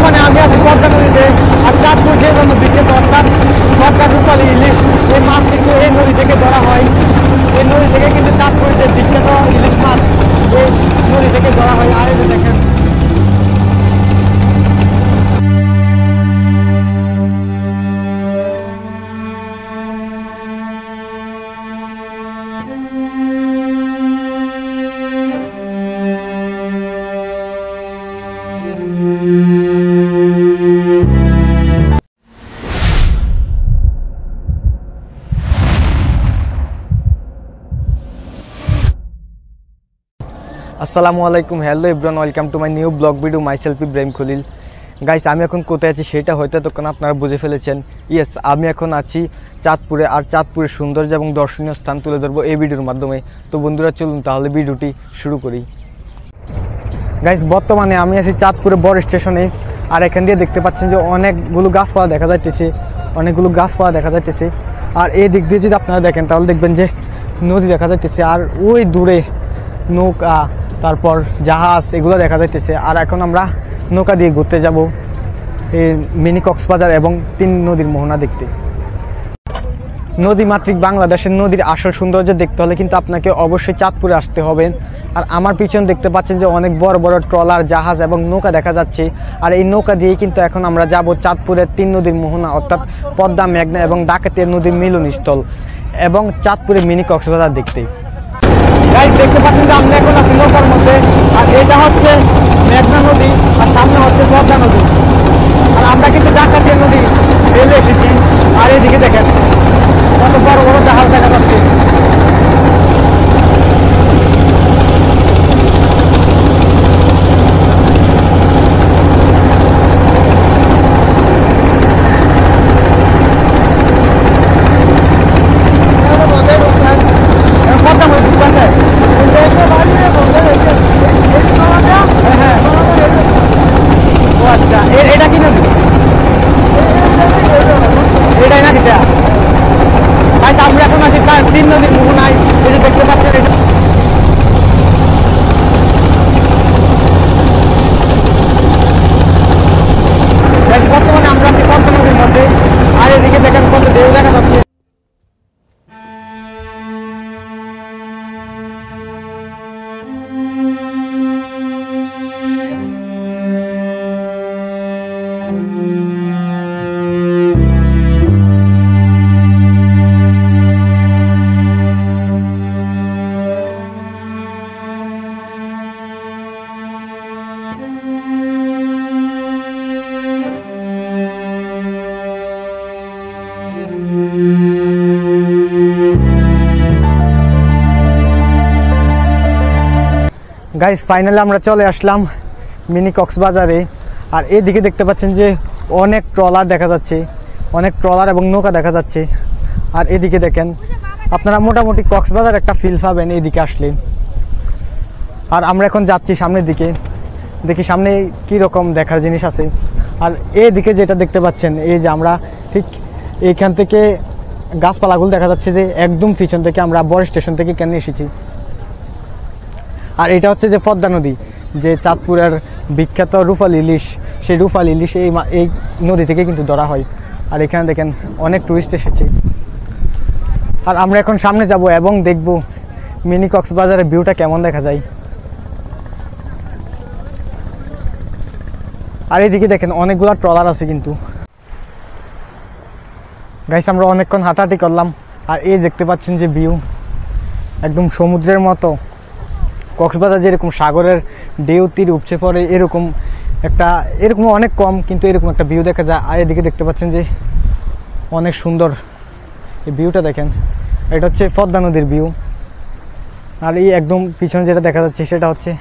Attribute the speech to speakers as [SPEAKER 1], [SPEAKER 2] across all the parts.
[SPEAKER 1] বর্তমানে আমি আছি পদ্মা নদীতে। আর চাঁদপুর যে জন্য বিখ্যাত, অর্থাৎ পদ্মা রূপালী ইলিশ, এই মাছ কিন্তু এই নদী থেকে ধরা হয়। এই নদী থেকে কিন্তু চাঁদপুর যে বিখ্যাত ইলিশ মাছ, এই নদী থেকে ধরা হয়। আর এই যে দেখেন, আসসালামু আলাইকুম, hello everyone, welcome to my new blog video, my self Ibrahim Khalil. Guys, আমি এখন কোথায় আছি সেটা হয়তো তখন আপনারা বুঝে ফেলেছেন। ইয়েস, আমি এখন আছি চাঁদপুরে। আর চাঁদপুরের সৌন্দর্য এবং দর্শনীয় স্থান তুলে ধরবো এই ভিডিওর মাধ্যমে। তো বন্ধুরা, চলুন তাহলে ভিডিওটি শুরু করি। গাইস, বর্তমানে আমি আছি চাঁদপুরে বড় স্টেশনে। আর এখান দিয়ে দেখতে পাচ্ছেন যে অনেকগুলো গাছপালা দেখা যাইতেছে। আর এই দিক দিয়ে যদি আপনারা দেখেন তাহলে দেখবেন যে নদী দেখা যাইতেছে। আর ওই দূরে নৌকা, তারপর জাহাজ, এগুলো দেখা যাইতেছে। আর এখন আমরা নৌকা দিয়ে ঘুরতে যাব এই মিনি কক্সবাজার এবং 3 নদীর মোহনা দেখতে। নদীমাতৃক বাংলাদেশের নদীর আসল সৌন্দর্য দেখতে হলে কিন্তু আপনাকে অবশ্যই চাঁদপুরে আসতে হবে। আর আমার পিছন দেখতে পাচ্ছেন যে অনেক বড় বড় ট্রলার, জাহাজ এবং নৌকা দেখা যাচ্ছে। আর এই নৌকা দিয়েই কিন্তু এখন আমরা যাব চাঁদপুরের 3 নদীর মোহনা, অর্থাৎ পদ্মা, মেঘনা এবং ডাকাতিয়া নদীর মিলনস্থল এবং চাঁদপুরে মিনি কক্সবাজার দেখতে। গাইস, দেখতে পাচ্ছেন যে আমরা এখন আছি নৌকার মধ্যে। আর এটা হচ্ছে মেঘনা নদী আর সামনে হচ্ছে পদ্মা নদী। আর আমরা কিন্তু ডাকাতিয়া নদী রেলে এসেছি। আর এদিকে দেখেন কত বড় বড় জাহাজ দেখা যাচ্ছে। এটা কি নদী? এটাই না এটা? আমরা এখন আছি 3 নদীর মোহনায়। এই যে দেখতে পাচ্ছেন, বর্তমানে আমরা আছি পদ্মা নদীর মধ্যে। আর এদিকে দেখেন কত ঢেউ দেখা যাচ্ছে। গাইস, ফাইনালি আমরা চলে আসলাম মিনি কক্সবাজারে। আর এদিকে দেখতে পাচ্ছেন যে অনেক ট্রলার দেখা যাচ্ছে, অনেক ট্রলার এবং নৌকা দেখা যাচ্ছে। আর এদিকে দেখেন, আপনারা মোটামুটি কক্সবাজার একটা ফিল পাবেন এইদিকে আসলে। আর আমরা এখন যাচ্ছি সামনের দিকে, দেখি সামনে কি রকম দেখার জিনিস আছে। আর এদিকে যেটা দেখতে পাচ্ছেন, এই যে আমরা ঠিক এইখান থেকে গাছপালাগুলো দেখা যাচ্ছে যে একদম পিছন থেকে আমরা বড় স্টেশন থেকে কেন এসেছি। আর এটা হচ্ছে যে পদ্মা নদী, যে চাঁদপুরের বিখ্যাত রূপালী ইলিশ, সেই রূপালী ইলিশ এই নদী থেকে কিন্তু ধরা হয়। আর এখানে দেখেন অনেক টুরিস্ট এসেছে। আর আমরা এখন সামনে যাব এবং দেখব মিনি কক্সবাজারের ভিউটা কেমন দেখা যায়। আর এইদিকে দেখেন অনেকগুলো ট্রলার আছে কিন্তু। গাইস, আমরা অনেকক্ষণ হাঁটাহাঁটি করলাম। আর এই দেখতে পাচ্ছেন যে ভিউ একদম সমুদ্রের মতো। কক্সবাজার যেরকম সাগরের ঢেউ তীর উপচে পড়ে, এরকম অনেক কম, কিন্তু এরকম একটা ভিউ দেখা যায়। আর এদিকে দেখতে পাচ্ছেন যে অনেক সুন্দর এই ভিউটা দেখেন। এটা হচ্ছে পদ্মা নদীর ভিউ। আর এই একদম পিছনে যেটা দেখা যাচ্ছে সেটা হচ্ছে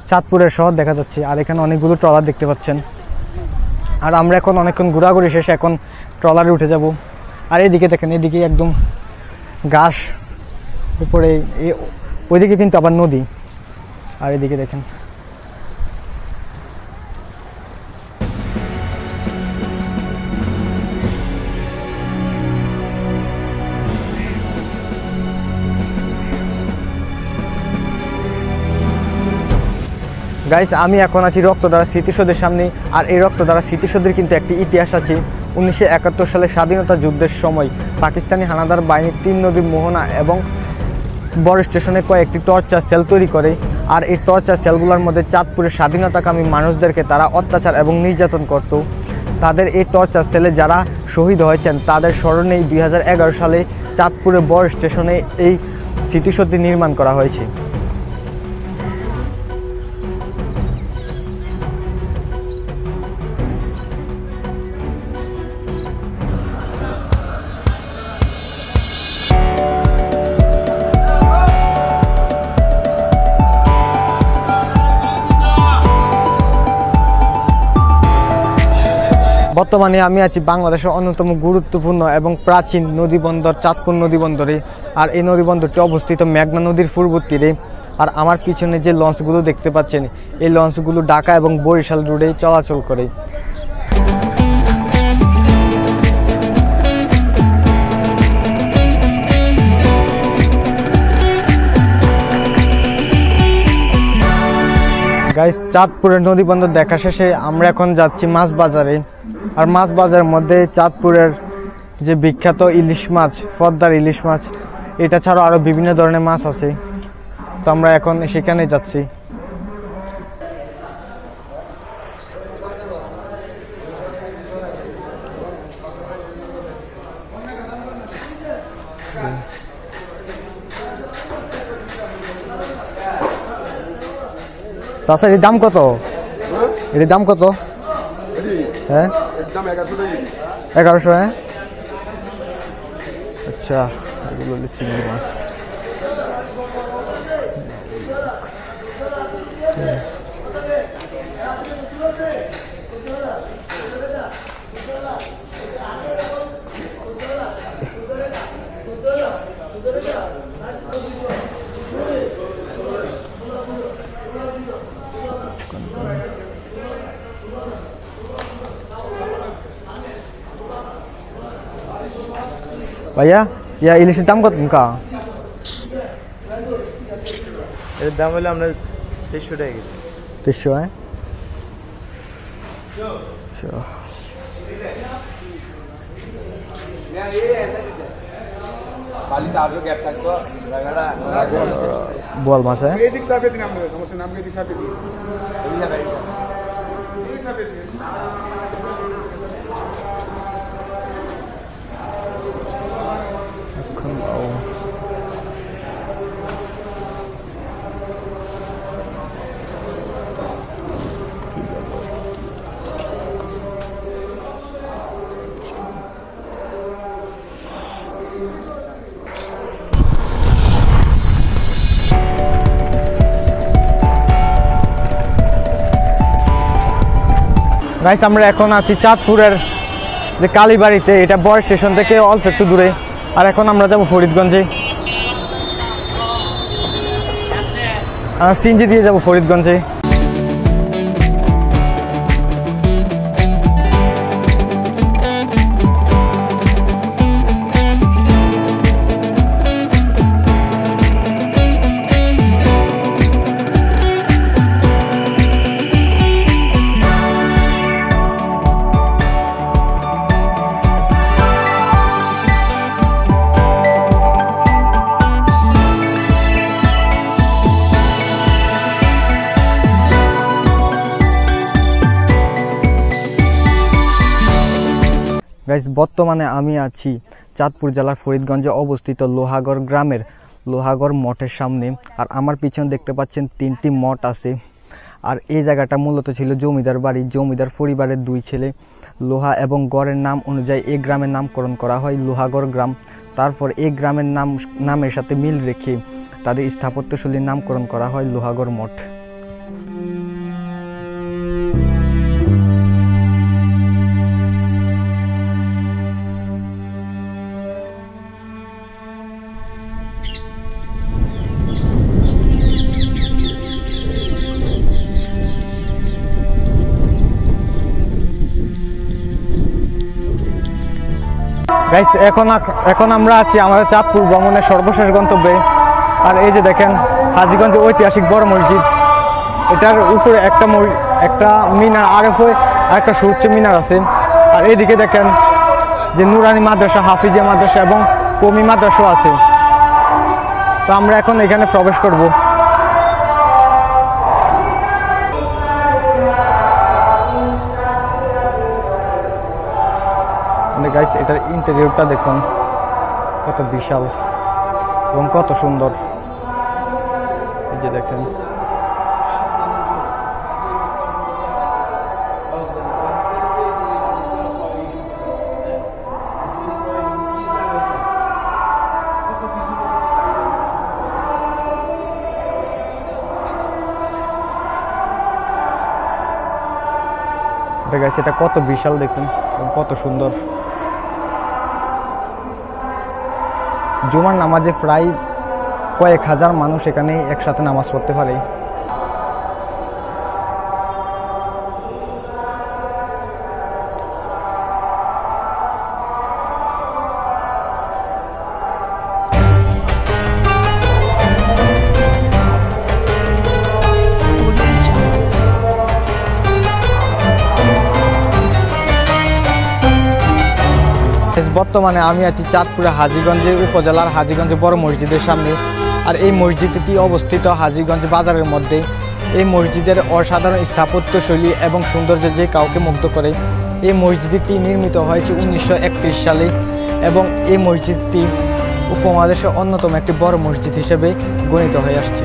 [SPEAKER 1] চাঁদপুরের শহর দেখা যাচ্ছে। আর এখানে অনেকগুলো ট্রলার দেখতে পাচ্ছেন। আর আমরা এখন অনেকক্ষণ ঘোরাঘুরি শেষে এখন ট্রলারে উঠে যাব। আর এদিকে দেখেন, এদিকে একদম ঘাস উপরে, ওইদিকে কিন্তু আবার নদী। আর এদিকে দেখেন গাইস আমি এখন আছি রক্তধারা স্মৃতিসৌধের সামনে। আর এই রক্তধারা স্মৃতিসৌধের কিন্তু একটি ইতিহাস আছে। 1971 সালে স্বাধীনতা যুদ্ধের সময় পাকিস্তানি হানাদার বাহিনী 3 নদী মোহনা এবং বড় স্টেশনে কয়েকটি টর্চার সেল তৈরি করে। আর এই টর্চার সেলগুলোর মধ্যে চাঁদপুরের স্বাধীনতাকামী মানুষদেরকে তারা অত্যাচার এবং নির্যাতন করত। তাদের এই টর্চার সেলে যারা শহীদ হয়েছেন তাদের স্মরণেই 2011 সালে চাঁদপুরের বড় স্টেশনে এই স্মৃতিসৌধটি নির্মাণ করা হয়েছে। বর্তমানে আমি আছি বাংলাদেশের অন্যতম গুরুত্বপূর্ণ এবং প্রাচীন নদীবন্দর চাঁদপুর নদীবন্দরে। আর এই নদীবন্দরটি অবস্থিত মেঘনা নদীর পূর্ব তীরে। আর আমার পিছনে যে লঞ্চগুলো দেখতে পাচ্ছেন এই লঞ্চগুলো ঢাকা এবং বরিশাল রোডে চলাচল করে। গাইস চাঁদপুরের নদীবন্দর দেখা শেষে আমরা এখন যাচ্ছি মাছ বাজারে। আর মাছ বাজারের মধ্যে চাঁদপুরের যে বিখ্যাত ইলিশ মাছ, পদ্মার ইলিশ মাছ, এটা ছাড়াও আরো বিভিন্ন ধরনের মাছ আছে। তো আমরা এখন সেখানে যাচ্ছি। চাচা এর দাম কত? এর দাম কত? হ্যাঁ 1100। হ্যাঁ আচ্ছা, এগুলো হলো চিংড়ি মাছ। ভাইয়া ইয়া ইলিশের দাম কত?
[SPEAKER 2] এর দাম হলো আমরা 300 টাকা কেজি।
[SPEAKER 1] 300? হ্যাঁ আচ্ছা। বোয়াল মাছ? হ্যাঁ গাইস আমরা এখন আছি চাঁদপুরের যে কালীবাড়িতে, এটা বড় স্টেশন থেকে অল্প একটু দূরে। আর এখন আমরা যাবো ফরিদগঞ্জে। সিএনজি দিয়ে যাবো ফরিদগঞ্জে। গাইস বর্তমানে আমি আছি চাঁদপুর জেলার ফরিদগঞ্জে অবস্থিত লোহাগড় গ্রামের লোহাগড় মঠের সামনে। আর আমার পিছনে দেখতে পাচ্ছেন 3টি মঠ আছে। আর এই জায়গাটা মূলত ছিল জমিদার বাড়ি। জমিদার পরিবারের 2 ছেলে লোহা এবং গড়ের নাম অনুযায়ী এই গ্রামের নামকরণ করা হয় লোহাগড় গ্রাম। তারপর এই গ্রামের নামের সাথে মিল রেখে তাদের স্থাপত্যশৈলীর নামকরণ করা হয় লোহাগড় মঠ। গাইস এখন আমরা আছি আমাদের চাঁদপুর ভ্রমণের সর্বশেষ গন্তব্যে। আর এই যে দেখেন হাজীগঞ্জের ঐতিহাসিক বড় মসজিদ। এটার উপরে একটা মিনার আর উপরে একটা সুউচ্চ মিনার আছে। আর এদিকে দেখেন যে নুরানি মাদ্রাসা, হাফিজিয়া মাদ্রাসা এবং কমি মাদ্রাসাও আছে। তো আমরা এখন এখানে প্রবেশ করব। গাইস, এটার ইন্টেরিয়রটা দেখুন কত বিশাল এবং কত সুন্দর। এই যে দেখেন, এটা কত বিশাল দেখুন এবং কত সুন্দর। জুমার নামাজে প্রায় কয়েক হাজার মানুষ এখানে একসাথে নামাজ পড়তে পারে। বর্তমানে আমি আছি চাঁদপুরে হাজীগঞ্জে উপজেলার হাজীগঞ্জ বড় মসজিদের সামনে। আর এই মসজিদটি অবস্থিত হাজীগঞ্জ বাজারের মধ্যে। এই মসজিদের অসাধারণ স্থাপত্যশৈলী এবং সৌন্দর্য যে কাউকে মুগ্ধ করে। এই মসজিদটি নির্মিত হয়েছে 1931 সালে এবং এই মসজিদটি উপমহাদেশের অন্যতম একটি বড় মসজিদ হিসেবে গণিত হয়ে আসছে।